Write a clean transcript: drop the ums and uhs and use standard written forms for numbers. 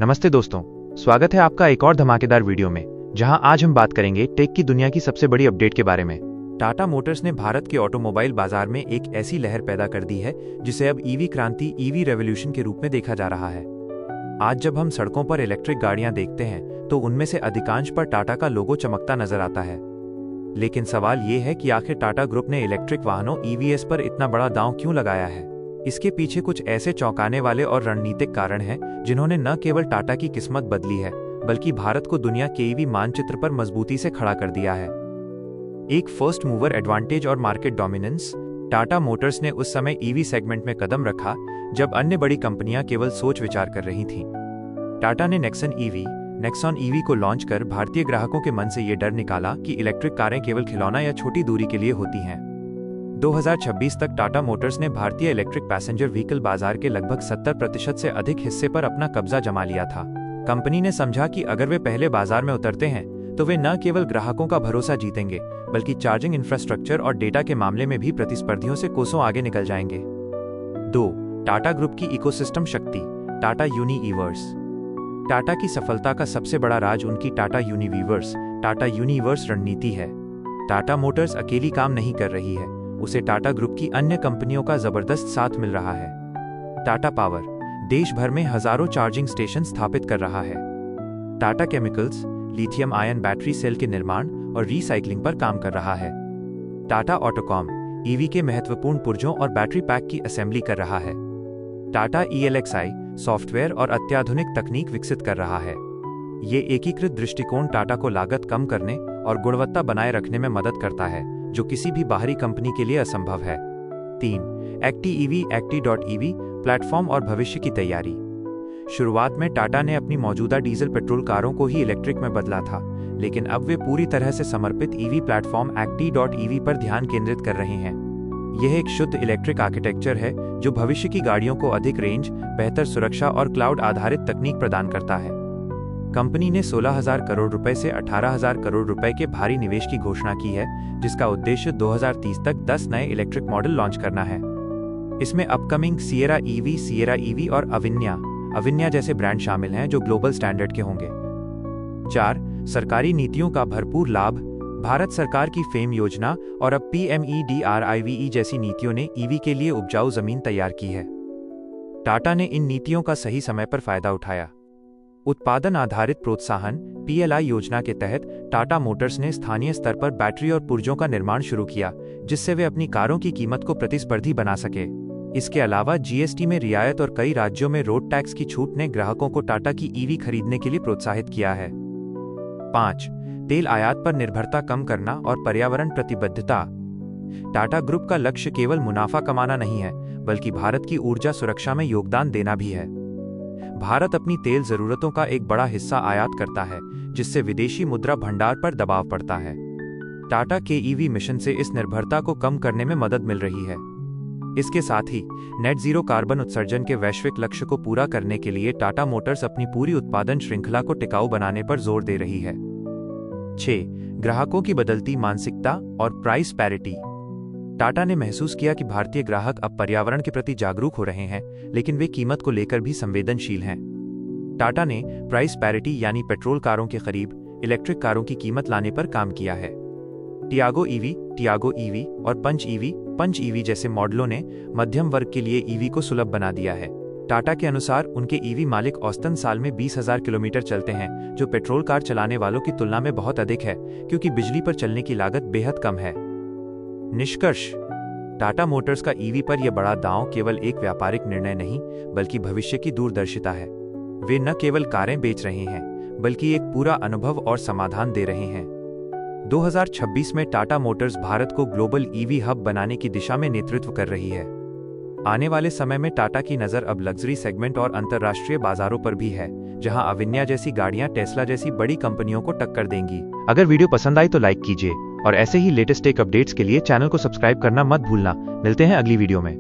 नमस्ते दोस्तों, स्वागत है आपका एक और धमाकेदार वीडियो में, जहां आज हम बात करेंगे टेक की दुनिया की सबसे बड़ी अपडेट के बारे में। टाटा मोटर्स ने भारत के ऑटोमोबाइल बाजार में एक ऐसी लहर पैदा कर दी है जिसे अब ईवी क्रांति, ईवी रेवोल्यूशन के रूप में देखा जा रहा है। आज जब हम सड़कों पर इलेक्ट्रिक गाड़ियां देखते हैं तो उनमें से अधिकांश पर टाटा का लोगो चमकता नजर आता है। लेकिन सवाल ये है कि आखिर टाटा ग्रुप ने इलेक्ट्रिक वाहनों ईवीएस पर इतना बड़ा दांव क्यों लगाया है। इसके पीछे कुछ ऐसे चौंकाने वाले और रणनीतिक कारण हैं जिन्होंने न केवल टाटा की किस्मत बदली है बल्कि भारत को दुनिया के ईवी मानचित्र पर मजबूती से खड़ा कर दिया है। एक फर्स्ट मूवर एडवांटेज और मार्केट डोमिनेंस। टाटा मोटर्स ने उस समय ईवी सेगमेंट में कदम रखा जब अन्य बड़ी कंपनियां केवल सोच विचार कर रही थीं। टाटा ने नेक्सॉन ईवी को लॉन्च कर भारतीय ग्राहकों के मन से ये डर निकाला कि इलेक्ट्रिक कारें केवल खिलौना या छोटी दूरी के लिए होती हैं। 2026 तक टाटा मोटर्स ने भारतीय इलेक्ट्रिक पैसेंजर व्हीकल बाजार के लगभग 70% से अधिक हिस्से पर अपना कब्जा जमा लिया था। कंपनी ने समझा कि अगर वे पहले बाजार में उतरते हैं तो वे न केवल ग्राहकों का भरोसा जीतेंगे बल्कि चार्जिंग इंफ्रास्ट्रक्चर और डेटा के मामले में भी प्रतिस्पर्धियों से कोसों आगे निकल जाएंगे। 2. टाटा ग्रुप की इकोसिस्टम शक्ति। टाटा यूनिवर्स। टाटा की सफलता का सबसे बड़ा राज उनकी टाटा यूनिवर्स रणनीति है। टाटा मोटर्स अकेली काम नहीं कर रही है, उसे टाटा ग्रुप की अन्य कंपनियों का जबरदस्त साथ मिल रहा है। टाटा पावर देश भर में हजारों चार्जिंग स्टेशन स्थापित कर रहा है। Tata Chemicals lithium ion battery cell के निर्माण और रीसाइक्लिंग पर काम कर रहा है। टाटा ऑटोकॉम ईवी के महत्वपूर्ण पुर्जों और बैटरी पैक की असेंबली कर रहा है। टाटा ELXI सॉफ्टवेयर और अत्याधुनिक तकनीक विकसित कर रहा है। ये एकीकृत दृष्टिकोण टाटा को लागत कम करने और गुणवत्ता बनाए रखने में मदद करता है, जो किसी भी बाहरी कंपनी के लिए असंभव है। 3. एक्टी.ईवी प्लेटफॉर्म और भविष्य की तैयारी। शुरुआत में टाटा ने अपनी मौजूदा डीजल पेट्रोल कारों को ही इलेक्ट्रिक में बदला था, लेकिन अब वे पूरी तरह से समर्पित ईवी प्लेटफॉर्म एक्टी.ईवी पर ध्यान केंद्रित कर रहे हैं। यह एक शुद्ध इलेक्ट्रिक आर्किटेक्चर है जो भविष्य की गाड़ियों को अधिक रेंज, बेहतर सुरक्षा और क्लाउड आधारित तकनीक प्रदान करता है। कंपनी ने 16,000 करोड़ रुपए से 18,000 करोड़ रुपए के भारी निवेश की घोषणा की है, जिसका उद्देश्य 2030 तक 10 नए इलेक्ट्रिक मॉडल लॉन्च करना है। इसमें अपकमिंग सिएरा ईवी और अविन्या जैसे ब्रांड शामिल हैं जो ग्लोबल स्टैंडर्ड के होंगे। 4. सरकारी नीतियों का भरपूर लाभ। भारत सरकार की फेम योजना और अब PMEDRIVE जैसी नीतियों ने ईवी के लिए उपजाऊ जमीन तैयार की है। टाटा ने इन नीतियों का सही समय पर फायदा उठाया। उत्पादन आधारित प्रोत्साहन PLI योजना के तहत टाटा मोटर्स ने स्थानीय स्तर पर बैटरी और पुर्जों का निर्माण शुरू किया, जिससे वे अपनी कारों की कीमत को प्रतिस्पर्धी बना सके। इसके अलावा GST में रियायत और कई राज्यों में रोड टैक्स की छूट ने ग्राहकों को टाटा की ईवी खरीदने के लिए प्रोत्साहित किया है। 5. तेल आयात पर निर्भरता कम करना और पर्यावरण प्रतिबद्धता। टाटा ग्रुप का लक्ष्य केवल मुनाफा कमाना नहीं है, बल्कि भारत की ऊर्जा सुरक्षा में योगदान देना भी है। भारत अपनी तेल जरूरतों का एक बड़ा हिस्सा आयात करता है, जिससे विदेशी मुद्रा भंडार पर दबाव पड़ता है। टाटा के ईवी मिशन से इस निर्भरता को कम करने में मदद मिल रही है। इसके साथ ही नेट जीरो कार्बन उत्सर्जन के वैश्विक लक्ष्य को पूरा करने के लिए टाटा मोटर्स अपनी पूरी उत्पादन श्रृंखला को टिकाऊ बनाने पर जोर दे रही है। 6. ग्राहकों की बदलती मानसिकता और प्राइस पैरिटी। टाटा ने महसूस किया कि भारतीय ग्राहक अब पर्यावरण के प्रति जागरूक हो रहे हैं, लेकिन वे कीमत को लेकर भी संवेदनशील हैं। टाटा ने प्राइस पैरिटी यानी पेट्रोल कारों के करीब इलेक्ट्रिक कारों की कीमत लाने पर काम किया है। टियागो ईवी और पंच ईवी जैसे मॉडलों ने मध्यम वर्ग के लिए ईवी को सुलभ बना दिया है। टाटा के अनुसार उनके ईवी मालिक औसतन साल में 20,000 किलोमीटर चलते हैं, जो पेट्रोल कार चलाने वालों की तुलना में बहुत अधिक है, क्योंकि बिजली पर चलने की लागत बेहद कम है। निष्कर्ष, टाटा मोटर्स का ईवी पर यह बड़ा दांव केवल एक व्यापारिक निर्णय नहीं, बल्कि भविष्य की दूरदर्शिता है। वे न केवल कारें बेच रहे हैं, बल्कि एक पूरा अनुभव और समाधान दे रहे हैं। 2026 में टाटा मोटर्स भारत को ग्लोबल ईवी हब बनाने की दिशा में नेतृत्व कर रही है। आने वाले समय में टाटा की नज़र अब लग्जरी सेगमेंट और अंतर्राष्ट्रीय बाजारों पर भी है, जहां अविन्या जैसी गाड़ियां टेस्ला जैसी बड़ी कंपनियों को टक्कर देंगी। अगर वीडियो पसंद आई तो लाइक कीजिए और ऐसे ही लेटेस्ट टेक अपडेट्स के लिए चैनल को सब्सक्राइब करना मत भूलना। मिलते हैं अगली वीडियो में।